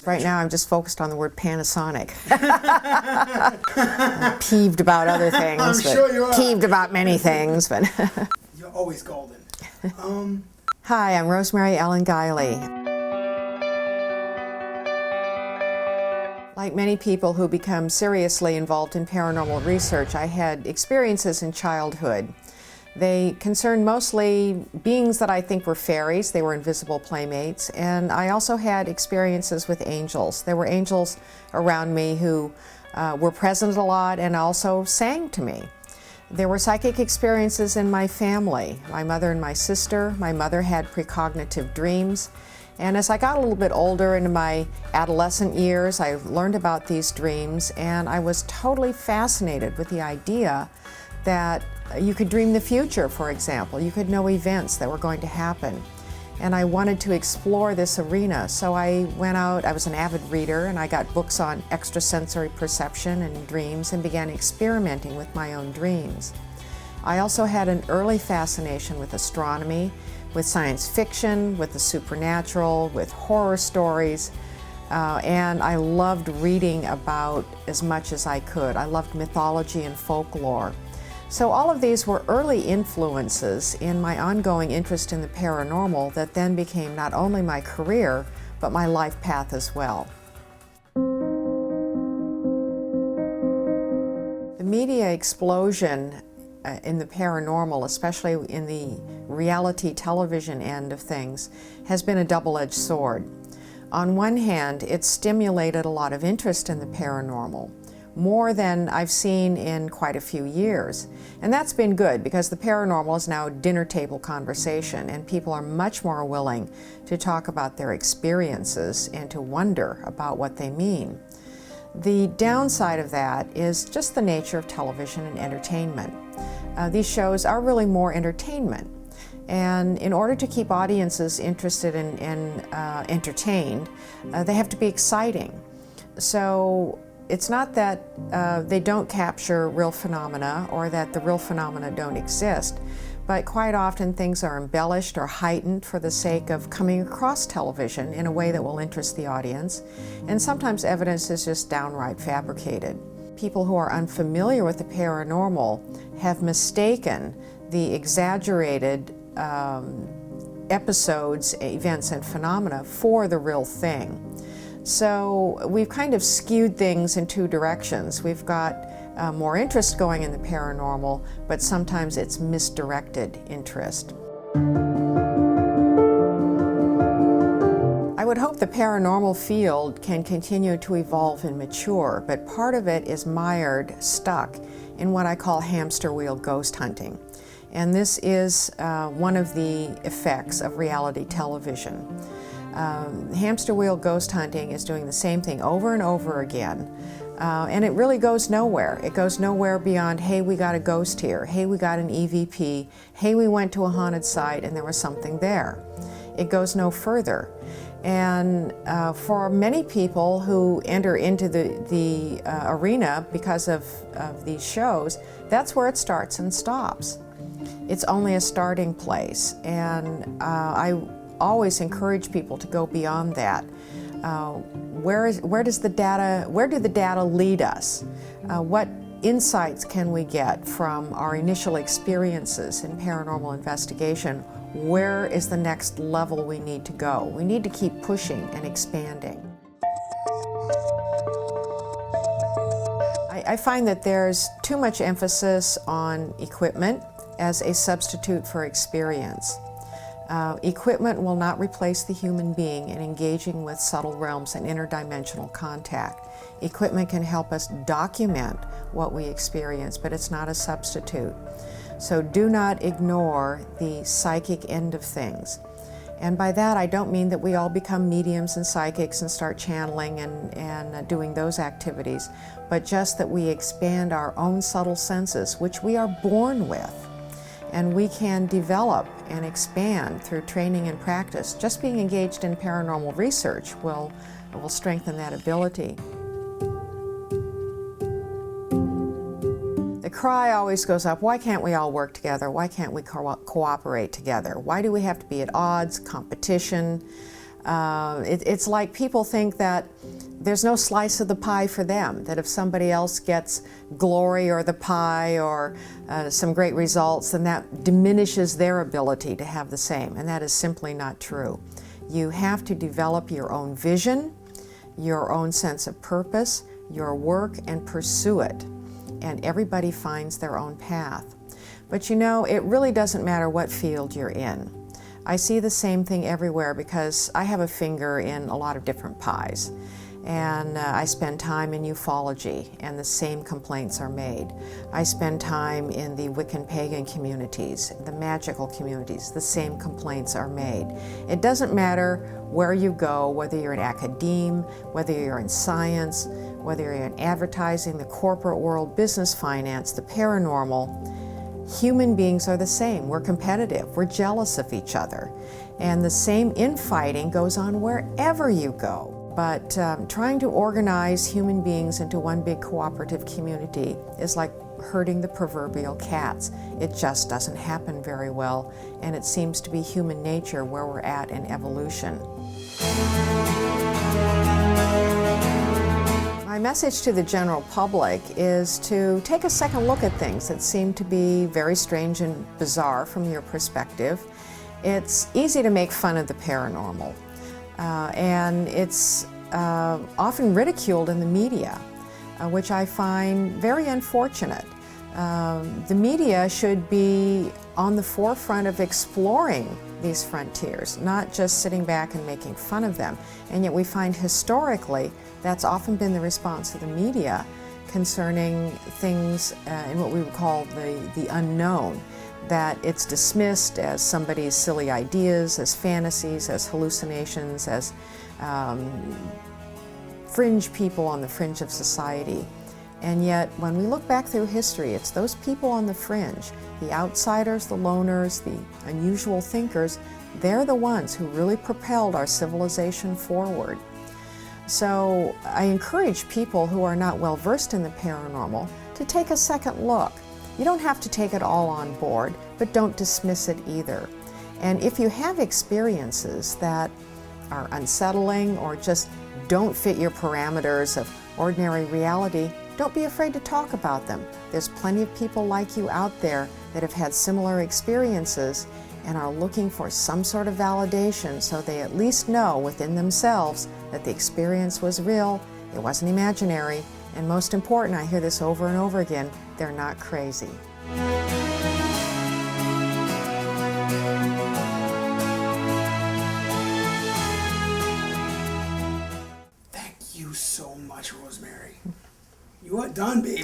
Right now I'm just focused on the word Panasonic. I'm peeved about other things. I'm sure you are. Peeved about many things, but... You're always golden. Hi, I'm Rosemary Guiley. Like many people who become seriously involved in paranormal research, I had experiences in childhood. They concerned mostly beings that I think were fairies. They were invisible playmates. And I also had experiences with angels. There were angels around me who were present a lot and also sang to me. There were psychic experiences in my family. My mother and my sister. My mother had precognitive dreams. And as I got a little bit older into my adolescent years, I learned about these dreams, and I was totally fascinated with the idea that you could dream the future, for example. You could know events that were going to happen. And I wanted to explore this arena, so I went out. I was an avid reader, and I got books on extrasensory perception and dreams and began experimenting with my own dreams. I also had an early fascination with astronomy, with science fiction, with the supernatural, with horror stories, and I loved reading about as much as I could. I loved mythology and folklore. So all of these were early influences in my ongoing interest in the paranormal that then became not only my career, but my life path as well. The media explosion in the paranormal, especially in the reality television end of things, has been a double-edged sword. On one hand, it stimulated a lot of interest in the paranormal, more than I've seen in quite a few years. And that's been good because the paranormal is now a dinner table conversation, and people are much more willing to talk about their experiences and to wonder about what they mean. The downside of that is just the nature of television and entertainment. These shows are really more entertainment. And in order to keep audiences interested and entertained, they have to be exciting. So it's not that they don't capture real phenomena or that the real phenomena don't exist, but quite often things are embellished or heightened for the sake of coming across television in a way that will interest the audience, and sometimes evidence is just downright fabricated. People who are unfamiliar with the paranormal have mistaken the exaggerated episodes, events, and phenomena for the real thing. So we've kind of skewed things in two directions. We've got more interest going in the paranormal, but sometimes it's misdirected interest. I would hope the paranormal field can continue to evolve and mature, but part of it is stuck in what I call hamster wheel ghost hunting. And this is one of the effects of reality television. Hamster wheel ghost hunting is doing the same thing over and over again, and it really goes nowhere. It goes nowhere beyond, hey, we got a ghost here, hey, we got an EVP, hey, we went to a haunted site and there was something there. It goes no further. And for many people who enter into the arena because of these shows, that's where it starts and stops. It's only a starting place, and I always encourage people to go beyond that. Where do the data lead us? What insights can we get from our initial experiences in paranormal investigation? Where is the next level we need to go? We need to keep pushing and expanding. I find that there's too much emphasis on equipment as a substitute for experience. Equipment will not replace the human being in engaging with subtle realms and interdimensional contact. Equipment can help us document what we experience, but it's not a substitute. So do not ignore the psychic end of things. And by that, I don't mean that we all become mediums and psychics and start channeling and doing those activities, but just that we expand our own subtle senses, which we are born with. And we can develop and expand through training and practice. Just being engaged in paranormal research will strengthen that ability. The cry always goes up, why can't we all work together? Why can't we cooperate together? Why do we have to be at odds, competition? It's like people think that there's no slice of the pie for them, that if somebody else gets glory or the pie or some great results, then that diminishes their ability to have the same, and that is simply not true. You have to develop your own vision, your own sense of purpose, your work, and pursue it, and everybody finds their own path. But you know, it really doesn't matter what field you're in. I see the same thing everywhere because I have a finger in a lot of different pies. And I spend time in ufology, and the same complaints are made. I spend time in the Wiccan pagan communities, the magical communities, the same complaints are made. It doesn't matter where you go, whether you're in academe, whether you're in science, whether you're in advertising, the corporate world, business finance, the paranormal. Human beings are the same. We're competitive. We're jealous of each other. And the same infighting goes on wherever you go. But trying to organize human beings into one big cooperative community is like herding the proverbial cats. It just doesn't happen very well, and it seems to be human nature where we're at in evolution. My message to the general public is to take a second look at things that seem to be very strange and bizarre from your perspective. It's easy to make fun of the paranormal, and it's often ridiculed in the media, which I find very unfortunate. The media should be on the forefront of exploring these frontiers, not just sitting back and making fun of them. And yet we find historically that's often been the response of the media concerning things in what we would call the unknown, that it's dismissed as somebody's silly ideas, as fantasies, as hallucinations, as fringe people on the fringe of society. And yet, when we look back through history, it's those people on the fringe, the outsiders, the loners, the unusual thinkers, they're the ones who really propelled our civilization forward. So I encourage people who are not well versed in the paranormal to take a second look. You don't have to take it all on board, but don't dismiss it either. And if you have experiences that are unsettling or just don't fit your parameters of ordinary reality, don't be afraid to talk about them. There's plenty of people like you out there that have had similar experiences and are looking for some sort of validation so they at least know within themselves that the experience was real, it wasn't imaginary, and most important, I hear this over and over again, they're not crazy. Thank you so much, Rosemary. You are done, baby.